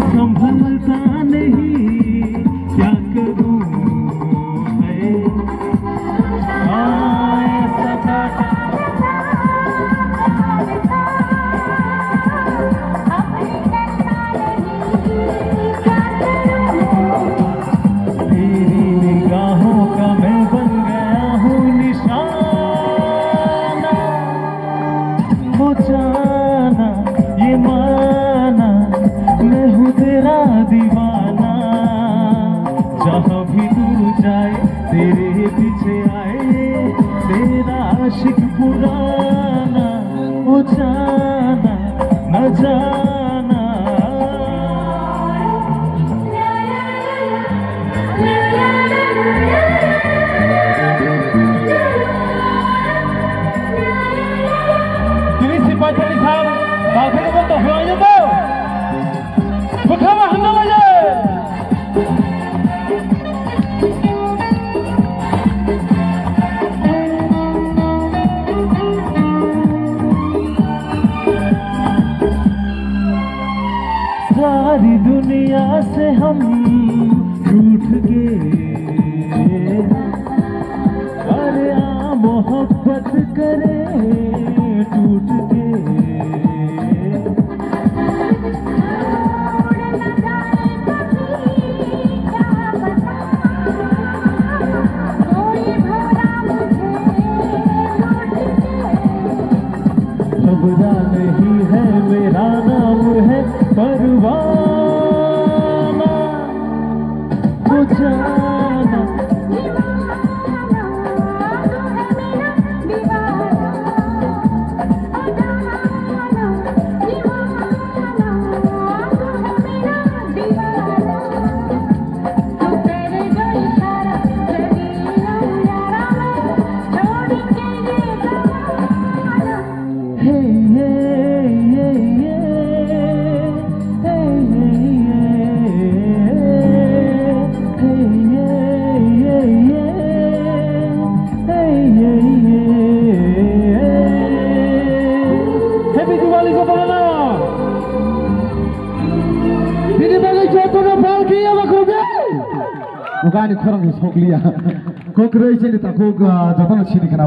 संभलता नहीं क्या करूं तेरी निगाहों का मैं बन गया हूँ निशाना। हो जाना ये माना मैं हूँ तेरा दीवाना। जहाँ भी तू जाए तेरे पीछे आए तेरा आशिक पुराना। हो जाना न जाना सिपाही साहब बाकी को तो हुआ ये तो बुखावा हंगामा ये सारी दुनिया से हम रूठ गए। अरे आ मोहब्बत करे टूट के। खबरा नहीं है मेरा नाम है परवाना। हो जाना bukan kurang sok liya. Kok rasa ni tak kok jatuh nasi ni kena.